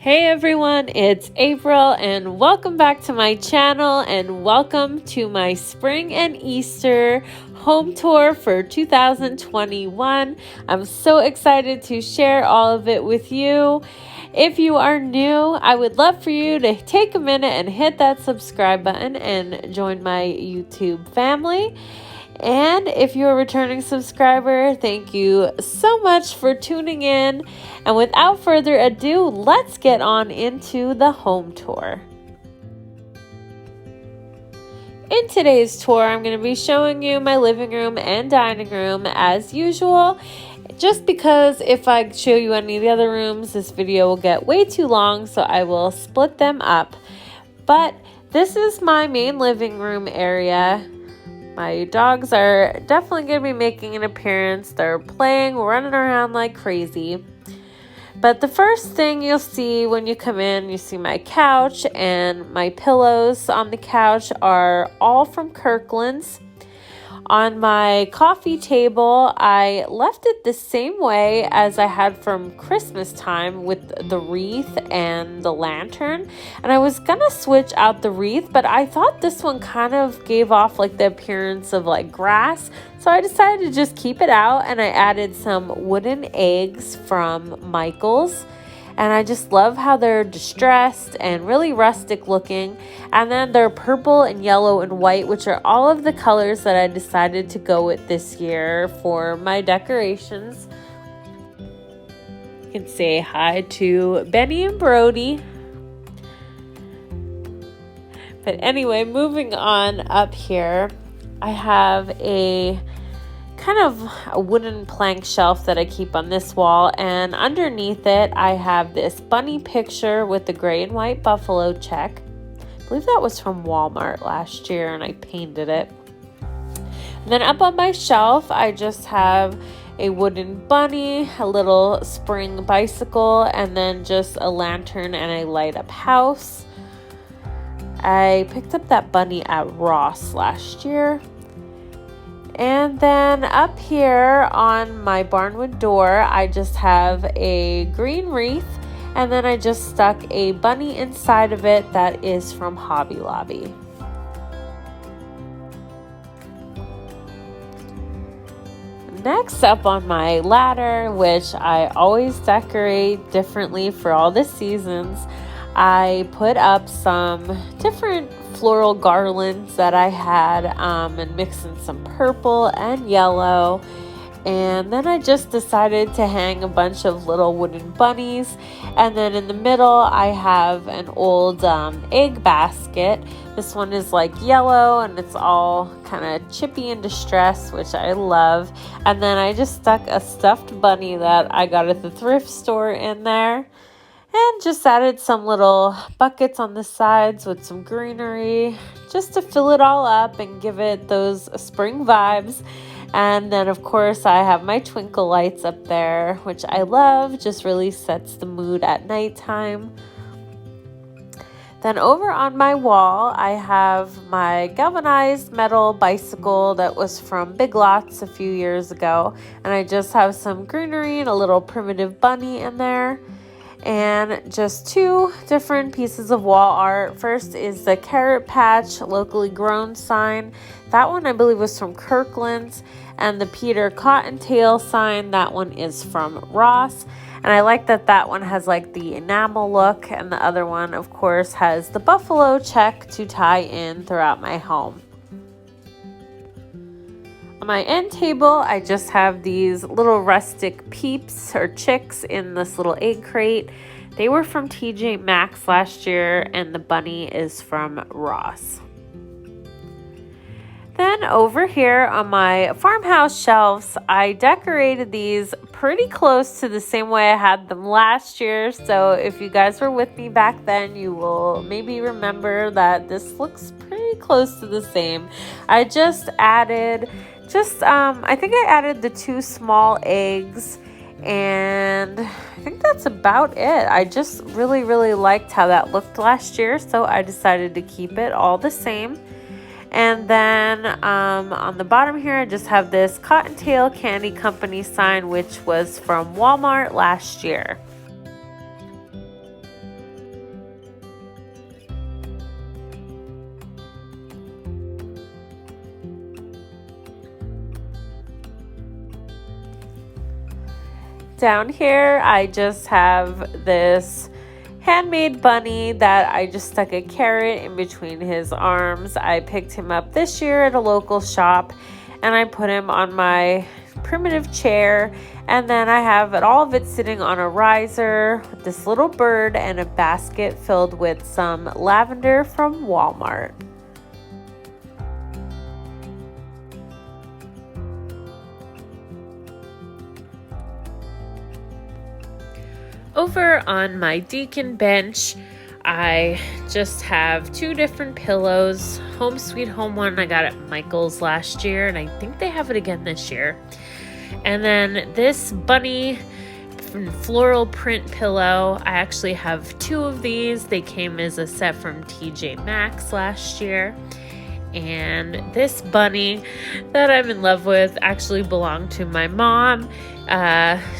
Hey everyone, it's April and welcome back to my channel and welcome to my spring and Easter home tour for 2021. I'm so excited to share all of it with you. If you are new, I would love for you to take a minute and hit that subscribe button and join my YouTube family. And if you're a returning subscriber, thank you so much for tuning in. And without further ado, let's get on into the home tour. In today's tour, I'm going to be showing you my living room and dining room as usual. Just because if I show you any of the other rooms, this video will get way too long, so I will split them up. But this is my main living room area. My dogs are definitely going to be making an appearance. They're playing, running around like crazy. But the first thing you'll see when you come in, you see my couch, and my pillows on the couch are all from Kirkland's. On my coffee table, I left it the same way as I had from Christmas time with the wreath and the lantern. And I was gonna switch out the wreath, but I thought this one kind of gave off like the appearance of like grass. So I decided to just keep it out, and I added some wooden eggs from Michael's. And I just love how they're distressed and really rustic looking. And then they're purple and yellow and white, which are all of the colors that I decided to go with this year for my decorations. You can say hi to Benny and Brody. But anyway, moving on up here, I have a kind of a wooden plank shelf that I keep on this wall, and underneath it I have this bunny picture with the gray and white buffalo check. I believe that was from Walmart last year and I painted it. And then up on my shelf I just have a wooden bunny, a little spring bicycle, and then just a lantern and a light up house. I picked up that bunny at Ross last year. And then up here on my barnwood door, I just have a green wreath, and then I just stuck a bunny inside of it that is from Hobby Lobby. Next up on my ladder, which I always decorate differently for all the seasons, I put up some different floral garlands that I had and mixed in some purple and yellow. And then I just decided to hang a bunch of little wooden bunnies. And then in the middle I have an old egg basket. This one is like yellow and it's all kind of chippy and distressed, which I love. And then I just stuck a stuffed bunny that I got at the thrift store in there. And just added some little buckets on the sides with some greenery just to fill it all up and give it those spring vibes. And then of course I have my twinkle lights up there, which I love, just really sets the mood at nighttime. Then over on my wall I have my galvanized metal bicycle that was from Big Lots a few years ago. And I just have some greenery and a little primitive bunny in there. And just two different pieces of wall art. First is the Carrot Patch locally grown sign. That one I believe was from Kirkland's. And the Peter Cottontail sign, that one is from Ross. And I like that that one has like the enamel look, and the other one of course has the buffalo check to tie in throughout my home. On my end table, I just have these little rustic peeps or chicks in this little egg crate. They were from TJ Maxx last year, and the bunny is from Ross. Then over here on my farmhouse shelves, I decorated these pretty close to the same way I had them last year. So if you guys were with me back then, you will maybe remember that this looks pretty close to the same. I just added I think I added the 2 small eggs, and I think that's about it. I just really liked how that looked last year, so I decided to keep it all the same. And then on the bottom here, I just have this Cottontail Candy Company sign, which was from Walmart last year. Down here, I just have this handmade bunny that I just stuck a carrot in between his arms. I picked him up this year at a local shop, and I put him on my primitive chair, and then I have all of it sitting on a riser with this little bird and a basket filled with some lavender from Walmart. Over on my Deacon bench, I just have two different pillows. Home Sweet Home one I got at Michael's last year, and I think they have it again this year. And then this bunny floral print pillow, I actually have two of these. They came as a set from TJ Maxx last year. And this bunny that I'm in love with actually belonged to my mom.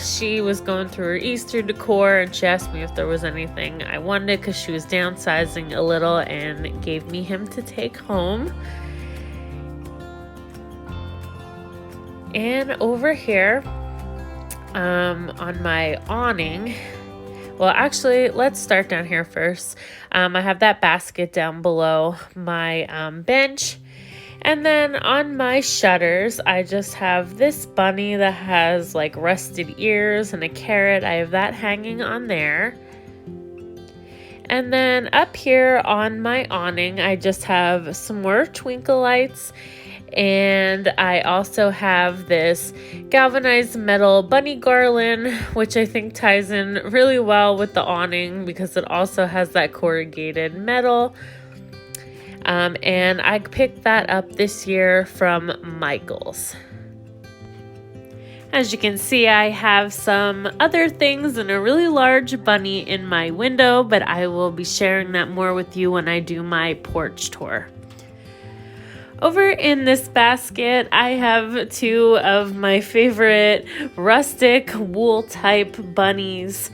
She was going through her Easter decor, and she asked me if there was anything I wanted because she was downsizing a little, and gave me him to take home. And over here, on my awning, well, actually, let's start down here first. I have that basket down below my bench. And then on my shutters, I just have this bunny that has like rusted ears and a carrot. I have that hanging on there. And then up here on my awning, I just have some more twinkle lights. And I also have this galvanized metal bunny garland, which I think ties in really well with the awning because it also has that corrugated metal. And I picked that up this year from Michael's. As you can see, I have some other things and a really large bunny in my window, but I will be sharing that more with you when I do my porch tour. Over in this basket, I have two of my favorite rustic wool type bunnies.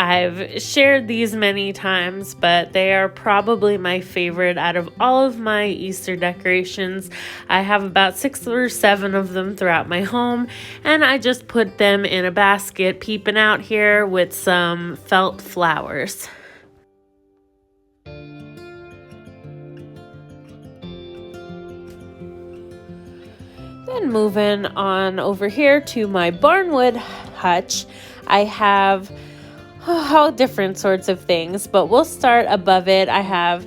I've shared these many times, but they are probably my favorite out of all of my Easter decorations. I have about 6 or 7 of them throughout my home, and I just put them in a basket peeping out here with some felt flowers. Then moving on over here to my barnwood hutch, I have all different sorts of things, but we'll start above it. I have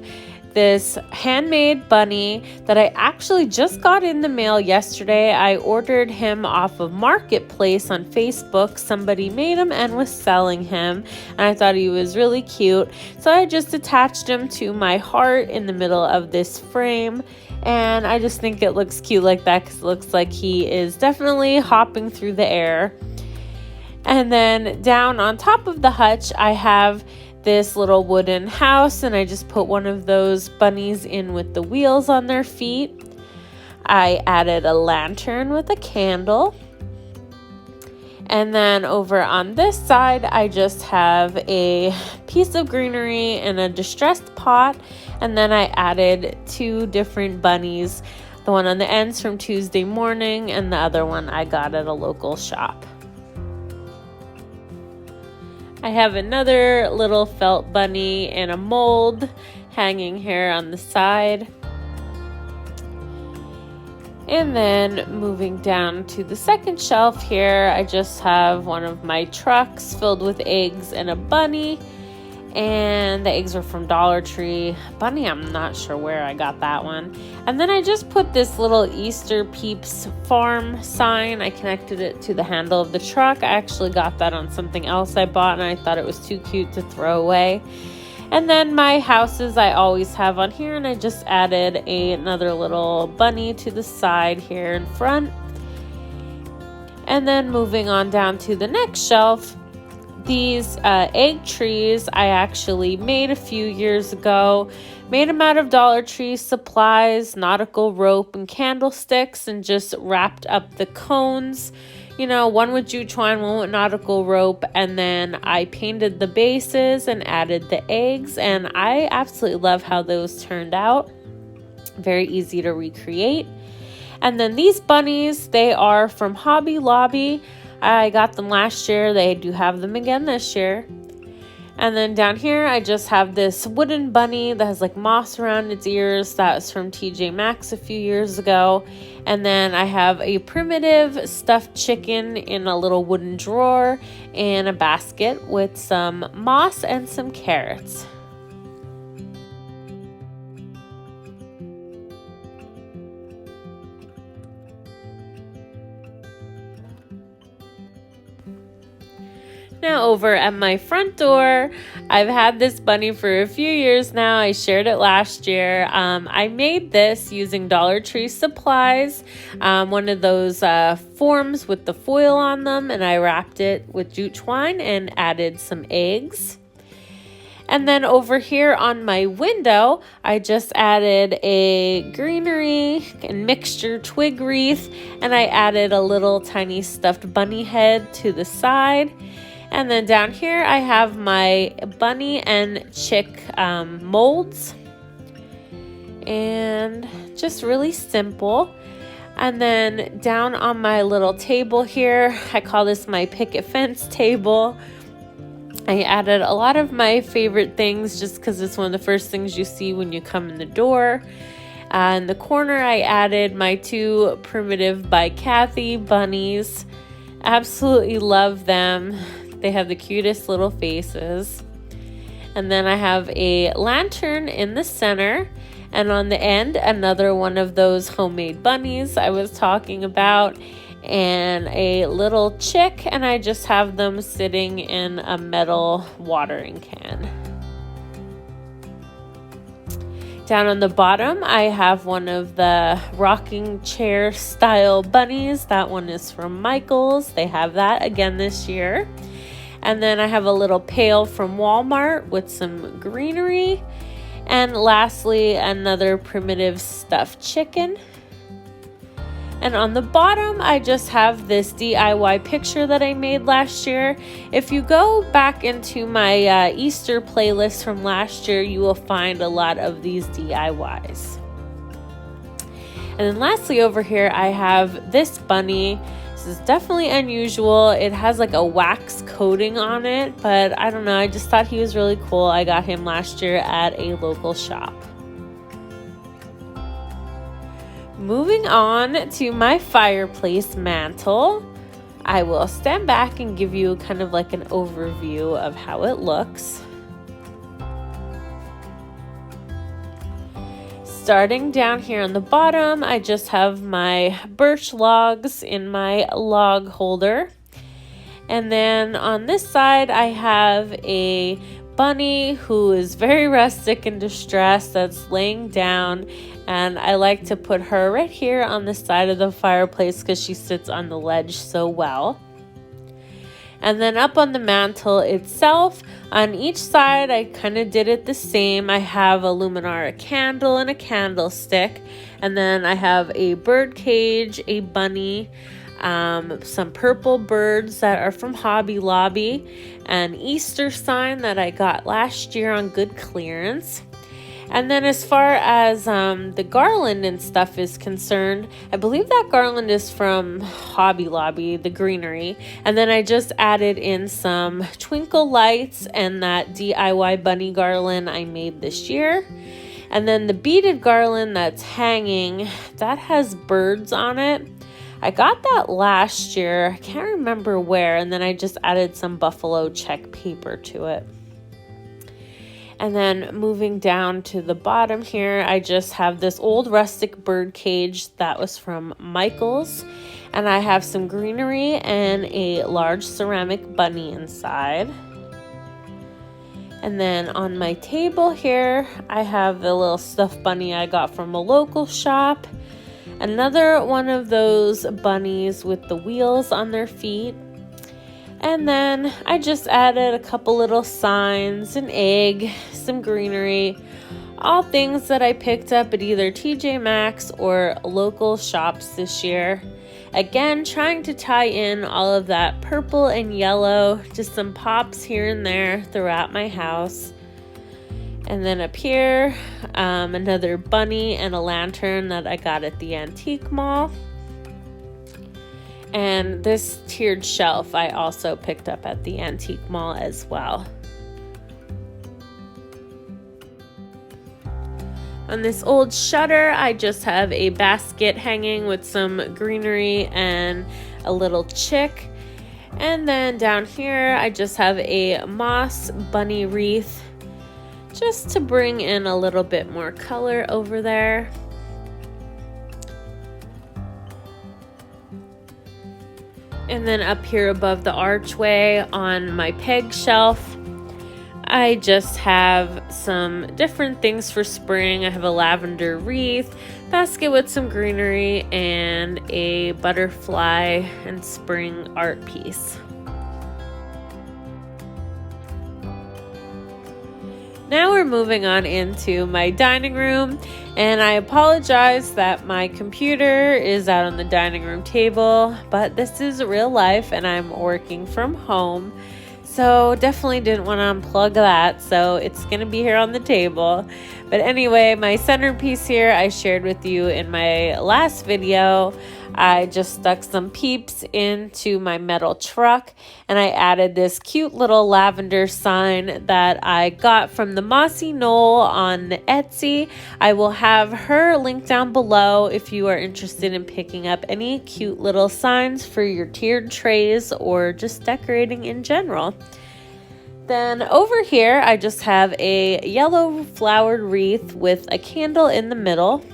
this handmade bunny that I actually just got in the mail yesterday. I ordered him off of Marketplace on Facebook. Somebody made him and was selling him, and I thought he was really cute. So I just attached him to my heart in the middle of this frame, and I just think it looks cute like that because it looks like he is definitely hopping through the air. And then down on top of the hutch, I have this little wooden house, and I just put one of those bunnies in with the wheels on their feet. I added a lantern with a candle. And then over on this side, I just have a piece of greenery in a distressed pot. And then I added 2 different bunnies. The one on the end's from Tuesday Morning, and the other one I got at a local shop. I have another little felt bunny in a mold hanging here on the side. And then moving down to the second shelf here, I just have one of my trucks filled with eggs and a bunny. And the eggs are from Dollar Tree. Bunny, I'm not sure where I got that one. And then I just put this little Easter Peeps farm sign. I connected it to the handle of the truck. I actually got that on something else I bought, and I thought it was too cute to throw away. And then my houses I always have on here, and I just added another little bunny to the side here in front. And then moving on down to the next shelf, these egg trees I actually made a few years ago. Made them out of Dollar Tree supplies, nautical rope, and candlesticks, and just wrapped up the cones. You know, one with jute twine, one with nautical rope, and then I painted the bases and added the eggs, and I absolutely love how those turned out. Very easy to recreate. And then these bunnies, they are from Hobby Lobby. I got them last year. They do have them again this year. And then down here, I just have this wooden bunny that has like moss around its ears. That was from TJ Maxx a few years ago. And then I have a primitive stuffed chicken in a little wooden drawer and a basket with some moss and some carrots. Now over at my front door, I've had this bunny for a few years now. I shared it last year. I made this using Dollar Tree supplies, one of those forms with the foil on them, and I wrapped it with jute twine and added some eggs. And then over here on my window, I just added a greenery and mixture twig wreath, and I added a little tiny stuffed bunny head to the side. And then down here, I have my bunny and chick molds. And just really simple. And then down on my little table here, I call this my picket fence table. I added a lot of my favorite things just because it's one of the first things you see when you come in the door. In the corner, I added my 2 Primitive by Kathy bunnies. Absolutely love them. They have the cutest little faces. And then I have a lantern in the center. And on the end, another one of those homemade bunnies I was talking about. And a little chick. And I just have them sitting in a metal watering can. Down on the bottom, I have one of the rocking chair style bunnies. That one is from Michael's. They have that again this year. And then I have a little pail from Walmart with some greenery. And lastly, another primitive stuffed chicken. And on the bottom, I just have this DIY picture that I made last year. If you go back into my Easter playlist from last year, you will find a lot of these DIYs. And then lastly over here, I have this bunny. This is definitely unusual. It has like a wax coating on it, but I don't know. I just thought he was really cool. I got him last year at a local shop. Moving on to my fireplace mantle, I will stand back and give you kind of like an overview of how it looks. Starting down here on the bottom, I just have my birch logs in my log holder. And then on this side, I have a bunny who is very rustic and distressed that's laying down. And I like to put her right here on the side of the fireplace because she sits on the ledge so well. And then up on the mantle itself, on each side, I kind of did it the same. I have a Luminara candle and a candlestick. And then I have a bird cage, a bunny, some purple birds that are from Hobby Lobby, an Easter sign that I got last year on good clearance. And then as far as the garland and stuff is concerned, I believe that garland is from Hobby Lobby, the greenery. And then I just added in some twinkle lights and that DIY bunny garland I made this year. And then the beaded garland that's hanging, that has birds on it. I got that last year. I can't remember where. And then I just added some buffalo check paper to it. And then moving down to the bottom here, I just have this old rustic bird cage that was from Michael's. And I have some greenery and a large ceramic bunny inside. And then on my table here, I have the little stuffed bunny I got from a local shop. Another one of those bunnies with the wheels on their feet. And then I just added a couple little signs, an egg, some greenery, all things that I picked up at either TJ Maxx or local shops this year. Again, trying to tie in all of that purple and yellow, just some pops here and there throughout my house. And then up here, another bunny and a lantern that I got at the antique mall. And this tiered shelf I also picked up at the antique mall as well. On this old shutter, I just have a basket hanging with some greenery and a little chick. And then down here, I just have a moss bunny wreath just to bring in a little bit more color over there. And then up here above the archway on my peg shelf, I just have some different things for spring. I have a lavender wreath, basket with some greenery, and a butterfly and spring art piece. Now we're moving on into my dining room, and I apologize that my computer is out on the dining room table, but this is real life and I'm working from home. So definitely didn't want to unplug that, so it's going to be here on the table. But anyway, my centerpiece here I shared with you in my last video. I just stuck some peeps into my metal truck, and I added this cute little lavender sign that I got from the Mossy Knoll on Etsy. I will have her link down below if you are interested in picking up any cute little signs for your tiered trays or just decorating in general. Then over here, I just have a yellow flowered wreath with a candle in the middle.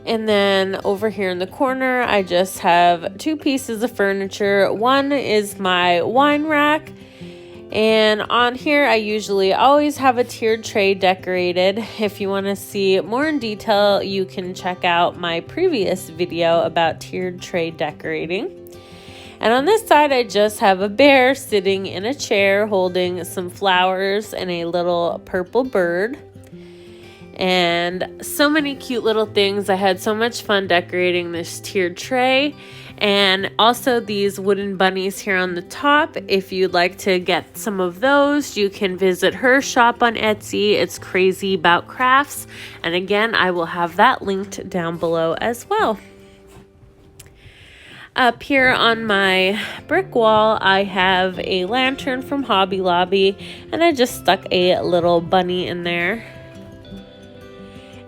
And then over here in the corner, I just have two pieces of furniture. One is my wine rack. And on here, I usually always have a tiered tray decorated. If you want to see more in detail, you can check out my previous video about tiered tray decorating. And on this side, I just have a bear sitting in a chair holding some flowers and a little purple bird. And so many cute little things. I had so much fun decorating this tiered tray. And also these wooden bunnies here on the top. If you'd like to get some of those, you can visit her shop on Etsy. It's CrazyBoutCraftsCo. And again, I will have that linked down below as well. Up here on my brick wall, I have a lantern from Hobby Lobby, and I just stuck a little bunny in there.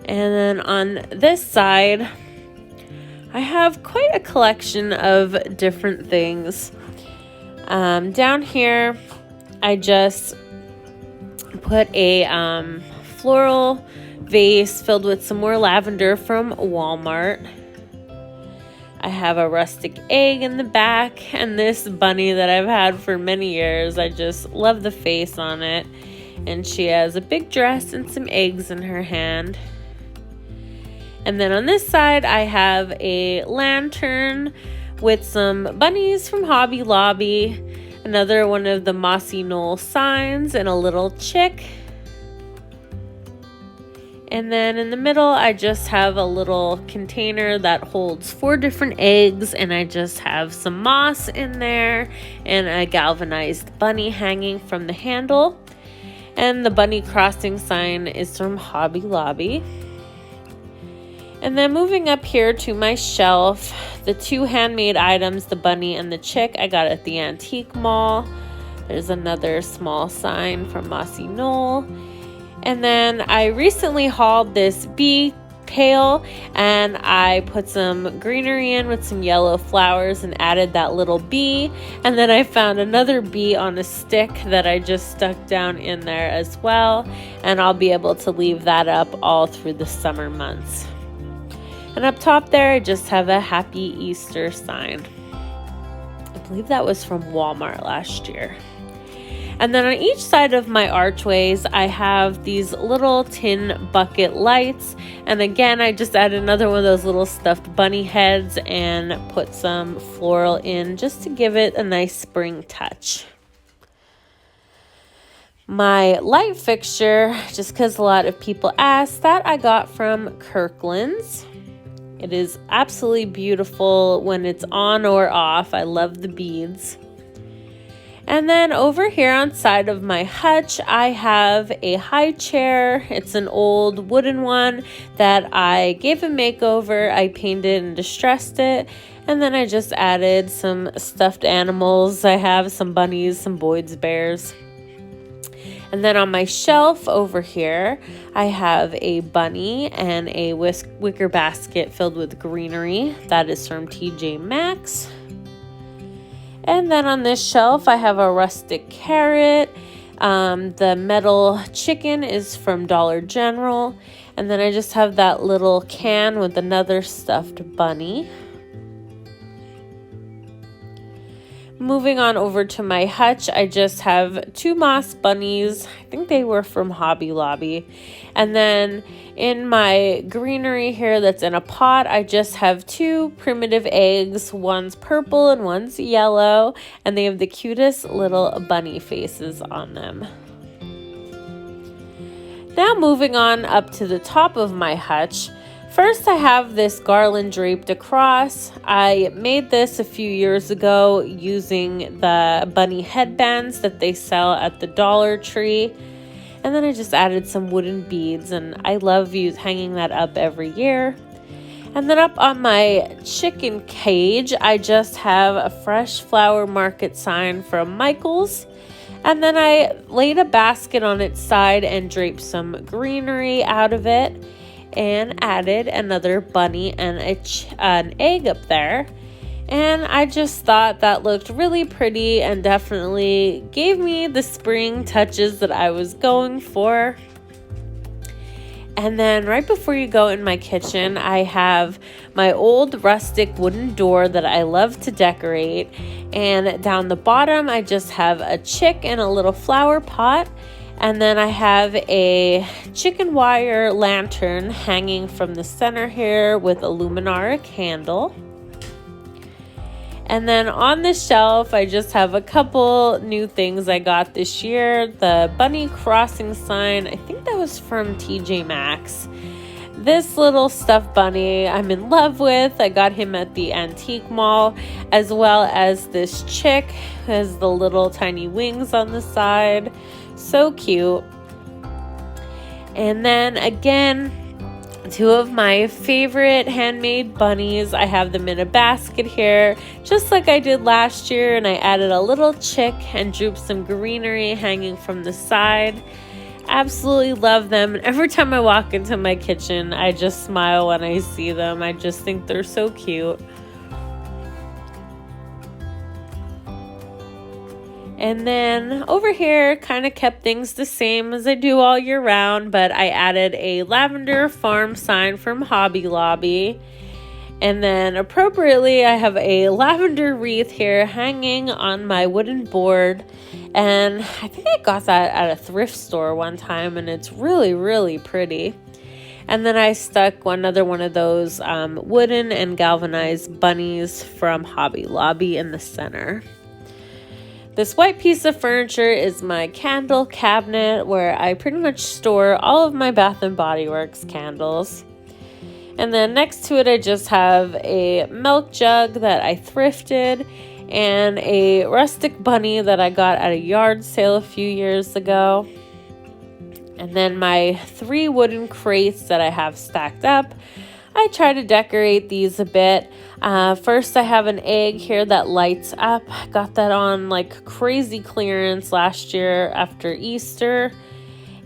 And then on this side, I have quite a collection of different things. Down here, I just put a floral vase filled with some more lavender from Walmart. I have a rustic egg in the back, and this bunny that I've had for many years. I just love the face on it. And she has a big dress and some eggs in her hand. And then on this side, I have a lantern with some bunnies from Hobby Lobby, another one of the Mossy Knoll signs, and a little chick. And then in the middle, I just have a little container that holds 4 different eggs, and I just have some moss in there and a galvanized bunny hanging from the handle. And the bunny crossing sign is from Hobby Lobby. And then moving up here to my shelf, the 2 handmade items, the bunny and the chick, I got at the antique mall. There's another small sign from Mossy Knoll. And then I recently hauled this bee pail, and I put some greenery in with some yellow flowers and added that little bee. And then I found another bee on a stick that I just stuck down in there as well. And I'll be able to leave that up all through the summer months. And up top there, I just have a Happy Easter sign. I believe that was from Walmart last year. And then on each side of my archways, I have these little tin bucket lights. And again, I just added another one of those little stuffed bunny heads and put some floral in just to give it a nice spring touch. My light fixture, just because a lot of people ask, that I got from Kirkland's. It is absolutely beautiful when it's on or off. I love the beads. And then over here on side of my hutch, I have a high chair. It's an old wooden one that I gave a makeover. I painted and distressed it. And then I just added some stuffed animals. I have some bunnies, some Boyd's bears. And then on my shelf over here, I have a bunny and a wicker basket filled with greenery. That is from TJ Maxx. And then on this shelf, I have a rustic carrot. The metal chicken is from Dollar General. And then I just have that little can with another stuffed bunny. Moving on over to my hutch, I just have 2 moss bunnies. I think they were from Hobby Lobby. And then in my greenery here that's in a pot, I just have 2 primitive eggs. One's purple and one's yellow. And they have the cutest little bunny faces on them. Now moving on up to the top of my hutch. First, I have this garland draped across. I made this a few years ago using the bunny headbands that they sell at the Dollar Tree. And then I just added some wooden beads, and I love hanging that up every year. And then up on my chicken cage, I just have a fresh flower market sign from Michael's. And then I laid a basket on its side and draped some greenery out of it. And added another bunny and an egg up there. And I just thought that looked really pretty and definitely gave me the spring touches that I was going for. And then right before you go in my kitchen, I have my old rustic wooden door that I love to decorate. And down the bottom, I just have a chick and a little flower pot. And then I have a chicken wire lantern hanging from the center here with a luminara candle. And then on the shelf, I just have a couple new things I got this year. The bunny crossing sign, I think that was from TJ Maxx. This little stuffed bunny I'm in love with. I got him at the antique mall, as well as this chick who has the little tiny wings on the side. So cute. And then again, 2 of my favorite handmade bunnies. I have them in a basket here, just like I did last year, and I added a little chick and drooped some greenery hanging from the side. Absolutely love them. And every time I walk into my kitchen, I just smile when I see them. I just think they're so cute. And then over here, kind of kept things the same as I do all year round, but I added a lavender farm sign from Hobby Lobby. And then appropriately, I have a lavender wreath here hanging on my wooden board. And I think I got that at a thrift store one time, and it's really, really pretty. And then I stuck another one of those wooden and galvanized bunnies from Hobby Lobby in the center. This white piece of furniture is my candle cabinet where I pretty much store all of my Bath & Body Works candles. And then next to it I just have a milk jug that I thrifted and a rustic bunny that I got at a yard sale a few years ago. And then my 3 wooden crates that I have stacked up. I try to decorate these a bit. First, I have an egg here that lights up. I got that on like crazy clearance last year after Easter.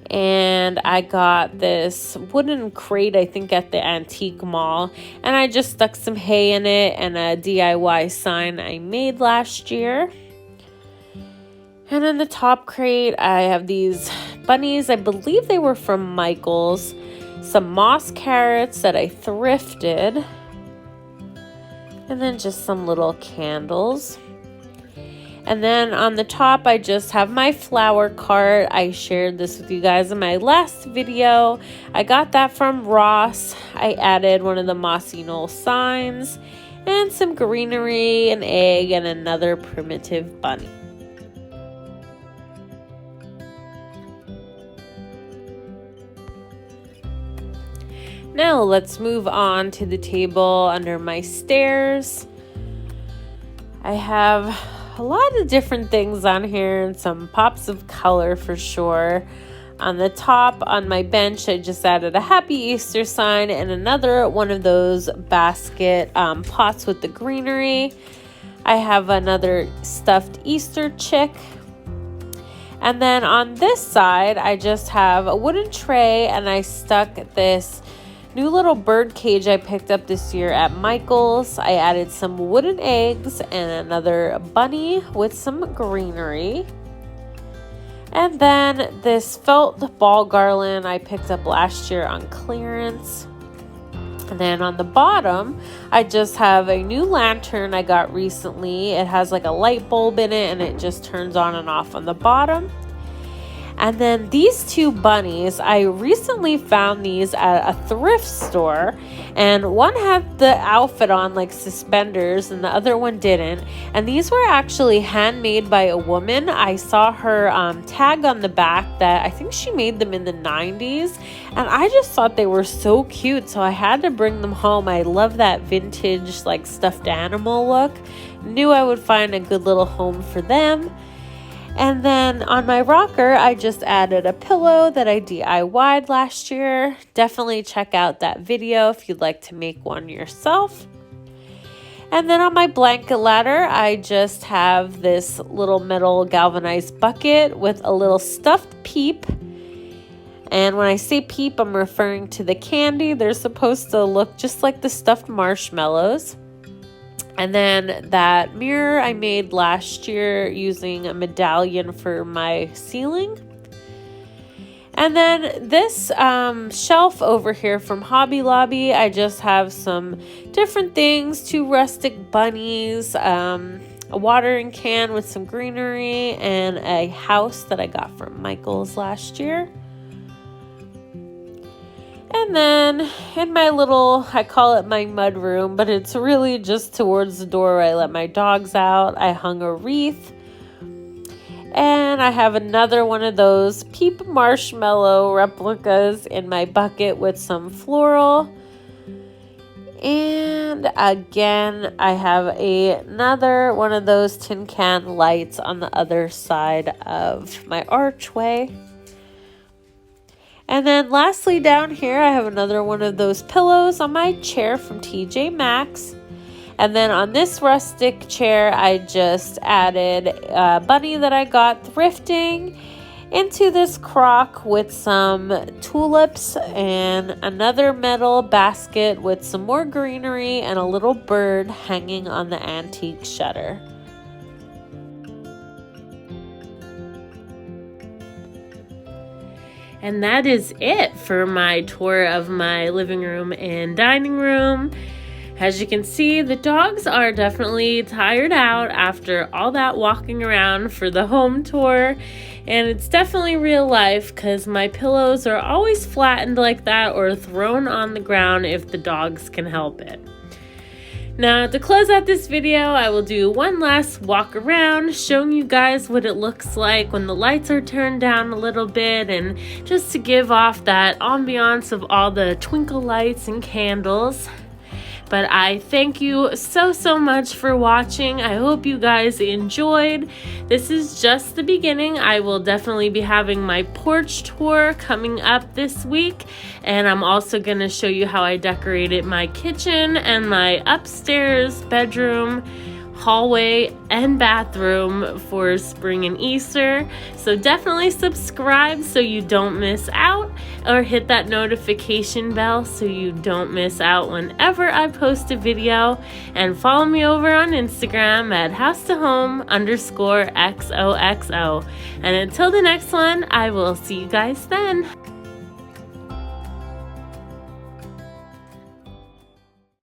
And I got this wooden crate, I think, at the antique mall. And I just stuck some hay in it and a DIY sign I made last year. And in the top crate, I have these bunnies. I believe they were from Michael's. Some moss carrots that I thrifted. And then just some little candles. And then on the top, I just have my flower cart. I shared this with you guys in my last video. I got that from Ross. I added one of the Mossy Knoll signs and some greenery, an egg, and another primitive bunny. Now let's move on to the table under my stairs. I have a lot of different things on here and some pops of color for sure. On the top, on my bench, I just added a Happy Easter sign and another one of those basket pots with the greenery. I have another stuffed Easter chick. And then on this side, I just have a wooden tray and I stuck this new little bird cage I picked up this year at Michael's. I added some wooden eggs and another bunny with some greenery. And then this felt ball garland I picked up last year on clearance. And then on the bottom, I just have a new lantern I got recently. It has like a light bulb in it and it just turns on and off on the bottom. And then these two bunnies, I recently found these at a thrift store, and one had the outfit on like suspenders and the other one didn't. And these were actually handmade by a woman. I saw her tag on the back that I think she made them in the 90s, and I just thought they were so cute, so I had to bring them home. I love that vintage like stuffed animal look. Knew I would find a good little home for them. And then on my rocker, I just added a pillow that I DIY'd last year. Definitely check out that video if you'd like to make one yourself. And then on my blanket ladder, I just have this little metal galvanized bucket with a little stuffed peep. And when I say peep, I'm referring to the candy. They're supposed to look just like the stuffed marshmallows. And then that mirror I made last year using a medallion for my ceiling. And then this shelf over here from Hobby Lobby, I just have some different things, 2 rustic bunnies, a watering can with some greenery, and a house that I got from Michael's last year. And then in my little, I call it my mud room, but it's really just towards the door where I let my dogs out, I hung a wreath. And I have another one of those Peep marshmallow replicas in my bucket with some floral. And again, I have another one of those tin can lights on the other side of my archway. And then lastly down here, I have another one of those pillows on my chair from TJ Maxx. And then on this rustic chair, I just added a bunny that I got thrifting into this crock with some tulips and another metal basket with some more greenery and a little bird hanging on the antique shutter. And that is it for my tour of my living room and dining room. As you can see, the dogs are definitely tired out after all that walking around for the home tour. And it's definitely real life because my pillows are always flattened like that or thrown on the ground if the dogs can help it. Now, to close out this video, I will do one last walk around, showing you guys what it looks like when the lights are turned down a little bit, and just to give off that ambiance of all the twinkle lights and candles. But I thank you so much for watching. I hope you guys enjoyed. This is just the beginning. I will definitely be having my porch tour coming up this week. And I'm also going to show you how I decorated my kitchen and my upstairs bedroom, hallway, and bathroom for spring and Easter. So definitely subscribe so you don't miss out, or hit that notification bell so you don't miss out whenever I post a video, and follow me over on Instagram at HOUSETOHOME_XOXO. And until the next one, I will see you guys then.